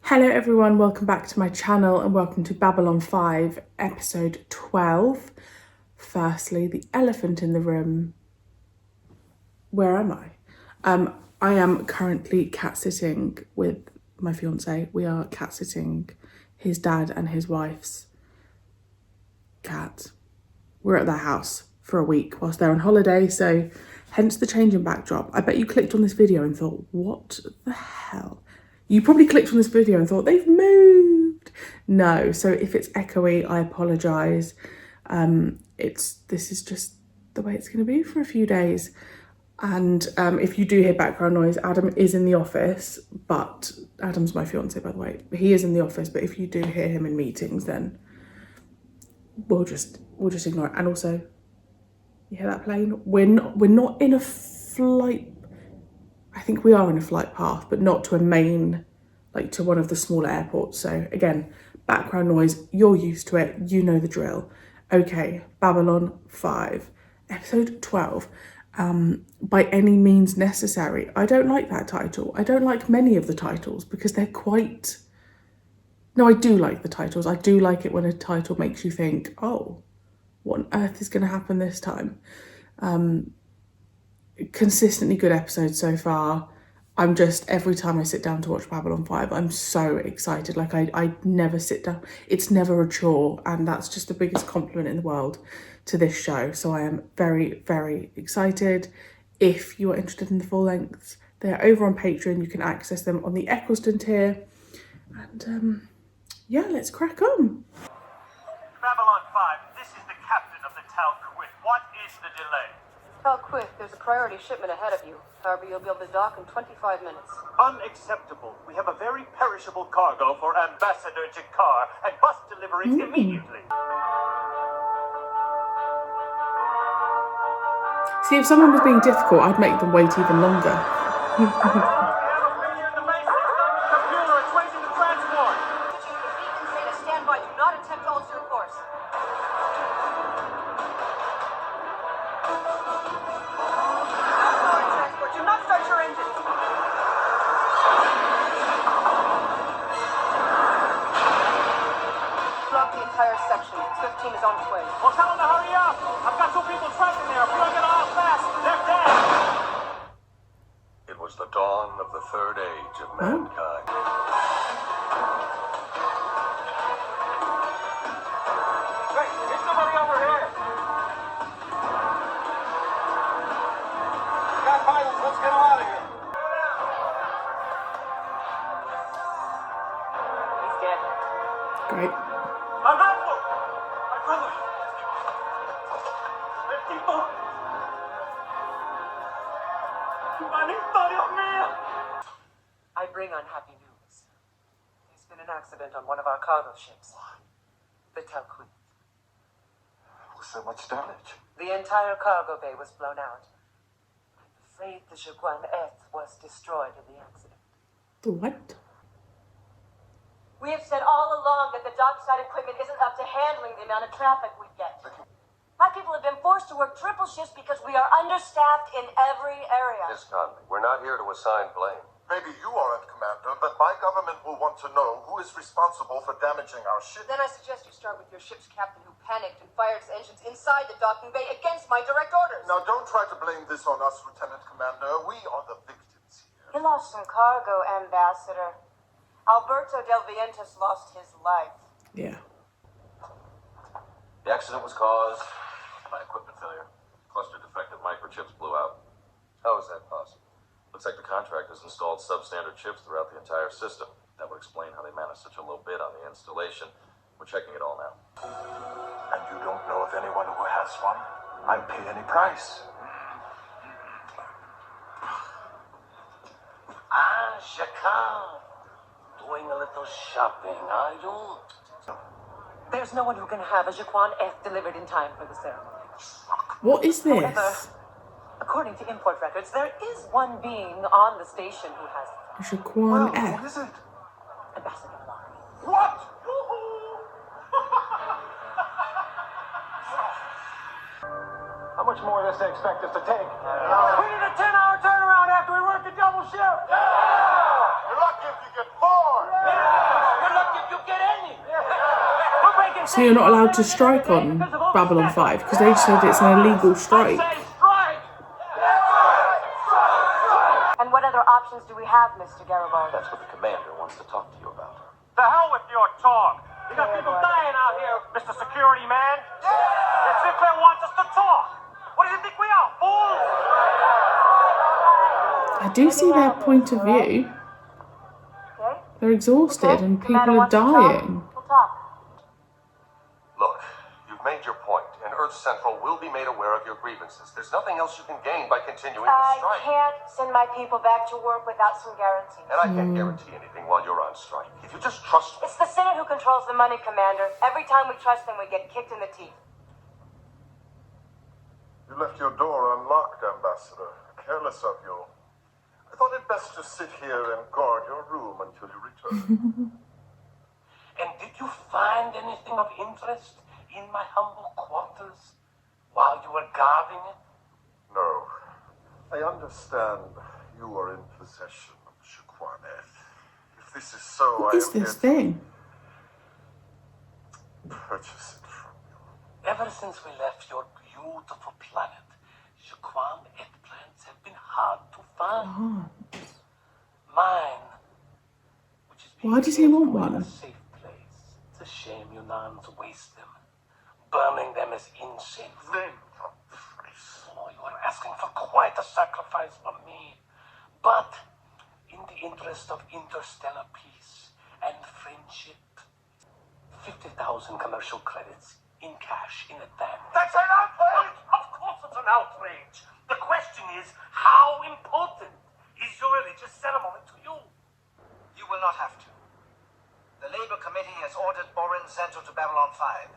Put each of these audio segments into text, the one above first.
Hello everyone, welcome back to my channel and welcome to Babylon 5, episode 12. Firstly, the elephant in the room. Where am I? I am currently cat sitting with my fiance. We are cat sitting his dad and his wife's cat. We're at their house for a week whilst they're on holiday, so hence the change in backdrop. I bet you clicked on this video and thought, what the hell? You probably clicked on this video and thought, they've moved. No, so if it's echoey, I apologise. This is just the way it's going to be for a few days. And if you do hear background noise, Adam is in the office, but Adam's my fiance, by the way. He is in the office, but if you do hear him in meetings, then we'll just ignore it. And also, you hear that plane? We're not in a flight. I think we are in a flight path, but not to a main, like to one of the smaller airports. So again, background noise, you're used to it, you know the drill. Okay, Babylon 5, episode 12. By any means necessary. I don't like that title. I don't like many of the titles because they're quite... No, I do like the titles. I do like it when a title makes you think, oh, what on earth is going to happen this time? Consistently good episodes so far. I'm just, every time I sit down to watch Babylon 5, I'm so excited. Like I never sit down. It's never a chore, and that's just the biggest compliment in the world to this show. So I am very, very excited. If you are interested in the full lengths, they're over on Patreon. You can access them on the Eccleston tier. And yeah, let's crack on. Babylon 5, this is the captain of the Talquith. What is the delay? Talquith, there's a priority shipment ahead of you. However, you'll be able to dock in 25 minutes. Unacceptable. We have a very perishable cargo for Ambassador Jakar and must deliver it immediately. See, if someone was being difficult, I'd make them wait even longer. We have a failure in the base system. Computer, it's raising the transport. Switching to the beacon, say to stand by. Do not attempt to alter course. Transport, do not start your engines. Block the entire section. 15 is on its way. Well, tell them to hurry up. I've got two people trapped in there. If we don't get off fast, they're dead. It was the dawn of the third age of mankind. Hey, here's somebody over here. Got pilots. Let's get them out of here. He's dead. Great. My brother! My brother! El tipo! Manito, Dios mío! I bring unhappy news. There's been an accident on one of our cargo ships. The Talquith. Was so much damage. The entire cargo bay was blown out. I'm afraid the Jaguan F was destroyed in the accident. The what? We have said all along that the dockside equipment isn't up to handling the amount of traffic we get. My people have been forced to work triple shifts because we are understaffed in every area. Miss Conley, we're not here to assign blame. Maybe you aren't, Commander, but my government will want to know who is responsible for damaging our ship. Then I suggest you start with your ship's captain who panicked and fired his engines inside the docking bay against my direct orders. Now, don't try to blame this on us, Lieutenant Commander. We are the victims here. You lost some cargo, Ambassador. Alberto Del Vientos lost his life. Yeah. The accident was caused by equipment failure. Cluster defective microchips blew out. How is that possible? Looks like the contractors installed substandard chips throughout the entire system. That would explain how they managed such a low bid on the installation. We're checking it all now. And you don't know of anyone who has one? I'd pay any price. Ah, Jakar. Doing a little shopping, are you? There's no one who can have a Jaguan F delivered in time for the ceremony. What is However, this? according to import records, there is one being on the station who has it. A Jaguan F. Who is it? Ambassador Locke. What? How much more of this they expect us to take? We need a 10-hour turnaround after we work a double shift. You're lucky if you get 4. So you're not allowed to strike on Babylon 5 because they said it's an illegal strike. And what other options do we have, Mr. Garibaldi? That's what the commander wants to talk to you about. The hell with your talk. You got people dying out here, Mr. Security Man. And Sinclair wants us to talk. What do you think we are, fools? I do see their point of view. Okay? They're exhausted and people Commander are wants to talk? dying. We'll talk. Look, you've made your point, and Earth Central will be made aware of your grievances. There's nothing else you can gain by continuing the I strike. can't send my people back to work without some guarantees. And I can't guarantee anything while you're on strike. If you just trust me. It's the Senate who controls the money, Commander. Every time we trust them, we get kicked in the teeth. You left your door unlocked, Ambassador. Careless of you. I thought it best to sit here and guard your room until you return. And did you find anything of interest in my humble quarters while you were guarding it? No. I understand you are in possession of Shaquaneth. If this is so, What I is am this here thing? to purchase it from you. Ever since we left your beautiful planet, Shaquan eggplants have been hard to find. Mine, which is being Why does he want cared for in one? a safe place. It's a shame you nuns waste them, burning them as incense. Name of the phrase. Oh, you are asking for quite a sacrifice from me. But in the interest of interstellar peace and friendship, 50,000 commercial credits in cash in advance. That's an outrage! Of course it's an outrage. The question is, how important is your religious ceremony to you? You will not have to. The Labor Committee has ordered Borin Zento to Babylon 5.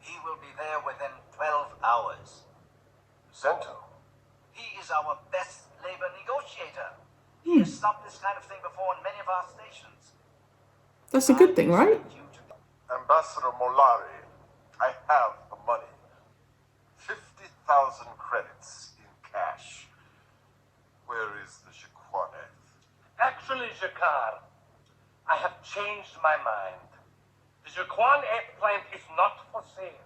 He will be there within 12 hours. Zento. He is our best labor negotiator. He has stopped this kind of thing before in many of our stations. That's a good thing, right? Ambassador Molari, I have the money. 50,000 credits in cash. Where is the Shaquaneth? Actually, Jakar, I have changed my mind. The Jaquan eggplant is not for sale.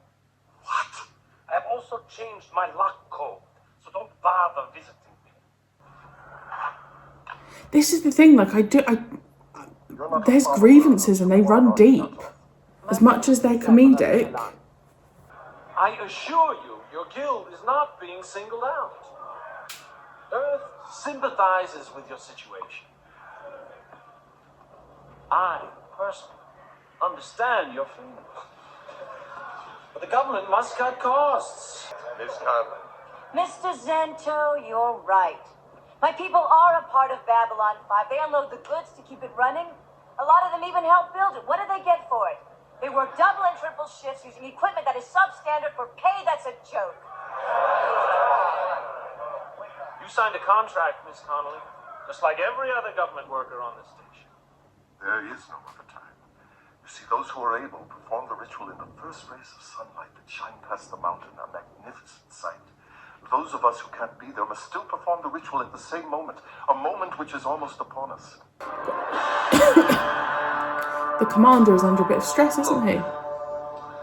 What? I have also changed my lock code, so don't bother visiting me. This is the thing, like there's grievances and they run deep. As much as they're comedic, I assure you, your guild is not being singled out. Earth sympathizes with your situation. I, personally, understand your feelings. But the government must cut costs. Miss Conley. Mr. Zento, you're right. My people are a part of Babylon 5. They unload the goods to keep it running. A lot of them even help build it. What do they get for it? They work double and triple shifts using equipment that is substandard for pay that's a joke. You signed a contract, Miss Connolly, just like every other government worker on this station. There is no other time. You see, those who are able perform the ritual in the first rays of sunlight that shine past the mountain, a magnificent sight. Those of us who can't be there must still perform the ritual at the same moment, a moment which is almost upon us. the commander is under a bit of stress, isn't he?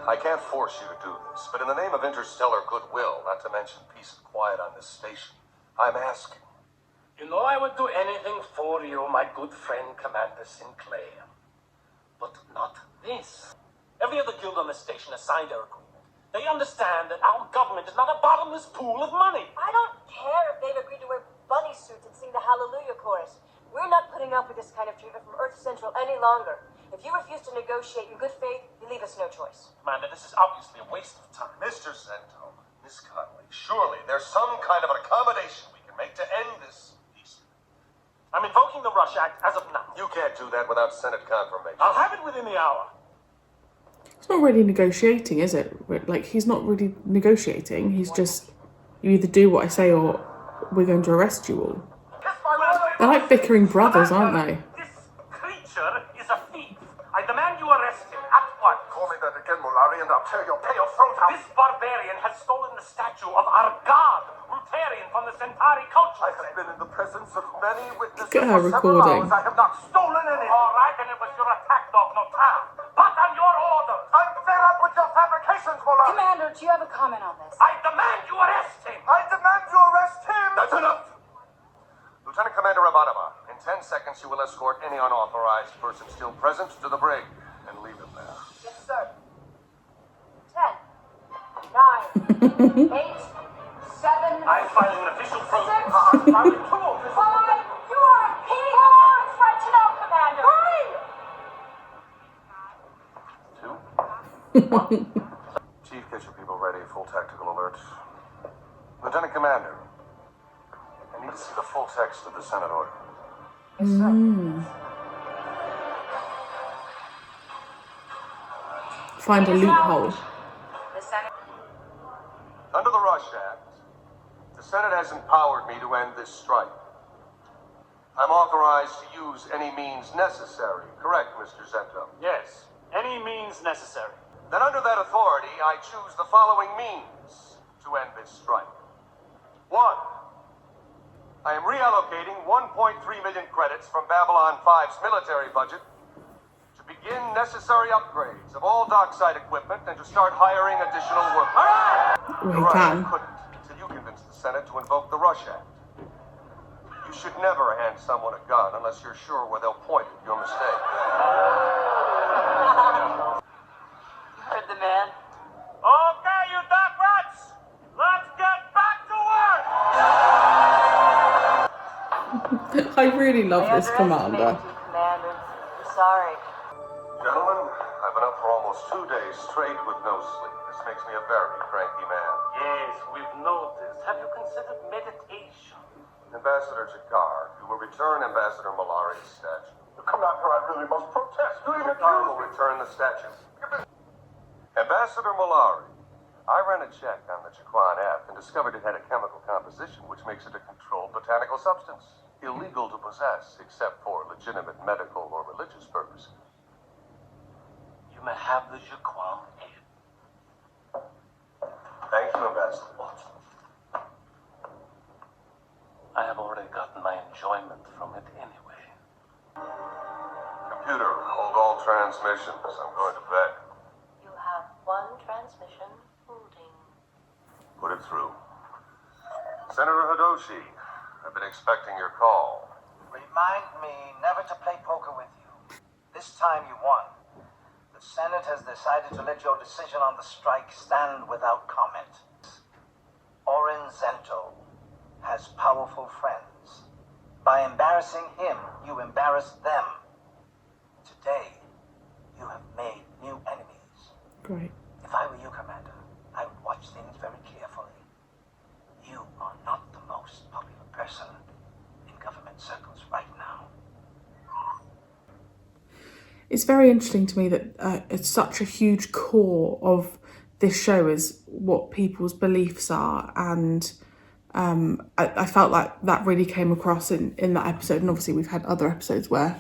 I can't force you to do this, but in the name of interstellar goodwill, not to mention peace and quiet on this station, I'm asking. You know I would do anything for you, my good friend Commander Sinclair. But not this. Every other guild on this station has signed their agreement. They understand that our government is not a bottomless pool of money. I don't care if they've agreed to wear bunny suits and sing the Hallelujah chorus. We're not putting up with this kind of treatment from Earth Central any longer. If you refuse to negotiate in good faith, you leave us no choice. Commander, this is obviously a waste of time. Mr. Zento, Miss Conley, surely there's some kind of an accommodation we can make to end this peace. I'm invoking the Rush Act as of now. You can't do that without Senate confirmation. I'll have it within the hour. It's not really negotiating, is it? Like, he's not really negotiating. He's just, you either do what I say or we're going to arrest you all. They're like bickering brothers, aren't they? This creature is a thief. I demand you arrest him at once. Call me that again, Molari, and I'll tear your pale throat out. This barbarian has stolen the statue of our god, Rutarian, from the Centauri culture. I have been in the presence of many witnesses Look at her for several recording. hours. I have not stolen anything. All right, and it was your attack dog, no time. But on your orders. I'm fed up with your allegations, Malari! Commander, do you have a comment on this? I demand you arrest him! I demand you arrest him! That's enough! Lieutenant Commander Ivanova, in 10 seconds you will escort any unauthorized person still present to the brig and leave him there. Yes, sir. 10, 9, 8, 7, I'm filing an official protest. 6, I'm filing 2 official 5. protests. You are impeding the current's right to know, Commander. Hurry! 2. Chief, get your people ready. Full tactical alert. Lieutenant Commander, I need to see the full text of the Senate order. Find a loophole. The Senate. Under the Rush Act, the Senate has empowered me to end this strike. I'm authorized to use any means necessary, correct, Mr. Zento? Yes, any means necessary. Then under that authority, I choose the following means to end this strike. 1. I am reallocating 1.3 million credits from Babylon 5's military budget to begin necessary upgrades of all dockside equipment and to start hiring additional workers. All right! Well, You're he right, can. I couldn't until you convinced the Senate to invoke the Rush Act. You should never hand someone a gun unless you're sure where they'll point at your mistake. You heard the man. Okay, you dock rats! Let's get back to work! I really love I this commander. underestimated you, Commander. I'm sorry. Gentlemen, I've been up for almost 2 days straight with no sleep. This makes me a very cranky man. Yes, we've noticed. Have you considered meditation? Ambassador Jakar, you will return Ambassador Malari's statue. Commander, I really must protest. Do you Jakar will return the statue. Ambassador Malari, I ran a check on the Jaquan F and discovered it had a chemical composition which makes it a controlled botanical substance, illegal to possess except for legitimate medical or religious purposes. You may have the Jaquan F. Thank you, Ambassador Watson. I have already gotten my enjoyment from it anyway. Computer, hold all transmissions. I'm going to bed. You have one transmission holding. Put it through. Senator Hidoshi, I've been expecting your call. Remind me never to play poker with you. This time you won. The Senate has decided to let your decision on the strike stand without comment. Orin Zento has powerful friends. By embarrassing him, you embarrass them. Today, you have made new enemies. Great. If I were you, Commander, I would watch things very carefully. You are not the most popular person in government circles right now. It's very interesting to me that it's such a huge core of this show is what people's beliefs are, and I felt like that really came across in that episode, and obviously we've had other episodes where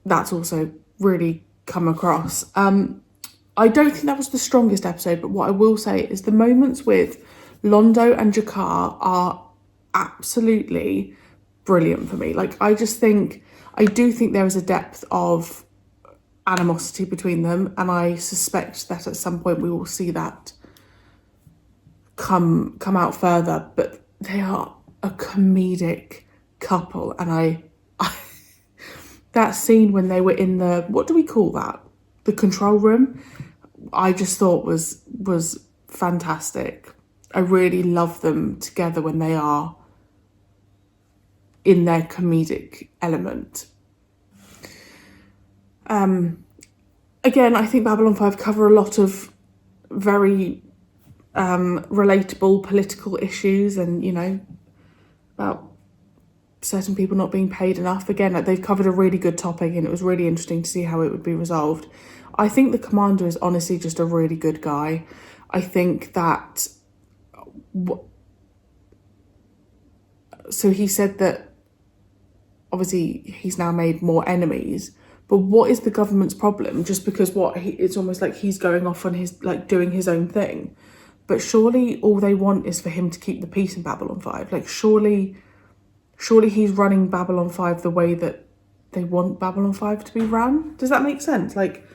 that's also really come across. I don't think that was the strongest episode, but what I will say is the moments with Londo and Jakar are absolutely brilliant for me. Like, I do think there is a depth of animosity between them, and I suspect that at some point we will see that come out further, but they are a comedic couple, and I that scene when they were in the, what do we call that, the control room, I just thought was fantastic. I really love them together when they are in their comedic element. Again, I think Babylon 5 cover a lot of very relatable political issues, and, you know, about certain people not being paid enough. Again, they've covered a really good topic, and it was really interesting to see how it would be resolved. I think the commander is honestly just a really good guy. I think that... So he said that obviously he's now made more enemies, but what is the government's problem? Just because it's almost like he's going off on his, like, doing his own thing. But surely all they want is for him to keep the peace in Babylon 5. Like, surely he's running Babylon 5 the way that they want Babylon 5 to be run. Does that make sense? Like,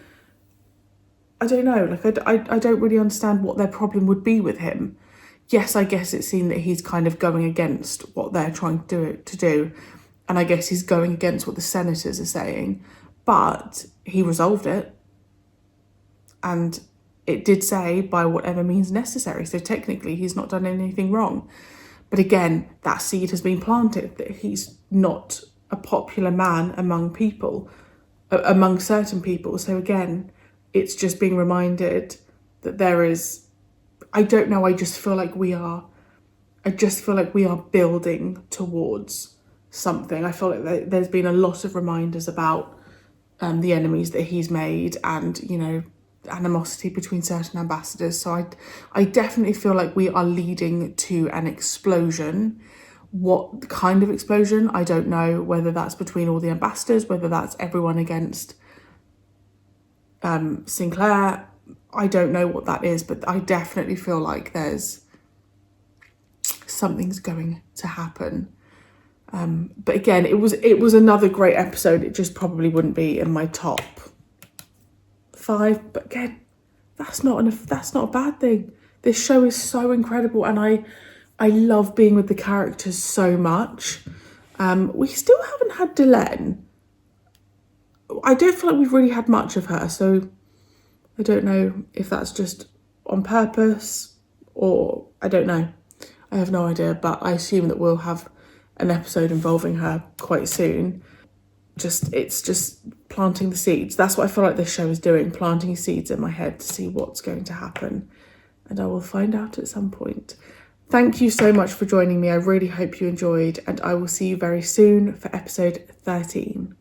I don't know, like I don't really understand what their problem would be with him. Yes, I guess it's seen that he's kind of going against what they're trying to do, and I guess he's going against what the senators are saying, but he resolved it, and it did say by whatever means necessary, so technically he's not done anything wrong. But again, that seed has been planted that he's not a popular man among people, among certain people. So again, it's just being reminded that there is, I don't know, I just feel like we are building towards something. I feel like there's been a lot of reminders about the enemies that he's made, and, you know, animosity between certain ambassadors. So I definitely feel like we are leading to an explosion. What kind of explosion? I don't know, whether that's between all the ambassadors, whether that's everyone against Sinclair. I don't know what that is, but I definitely feel like something's going to happen. But again, it was another great episode. It just probably wouldn't be in my top 5, but again, that's not a bad thing. This show is so incredible, and I love being with the characters so much. We still haven't had Delenn. I don't feel like we've really had much of her, so I don't know if that's just on purpose, or I don't know. I have no idea, but I assume that we'll have an episode involving her quite soon. It's just planting the seeds. That's what I feel like this show is doing, planting seeds in my head to see what's going to happen. And I will find out at some point. Thank you so much for joining me. I really hope you enjoyed, and I will see you very soon for episode 13.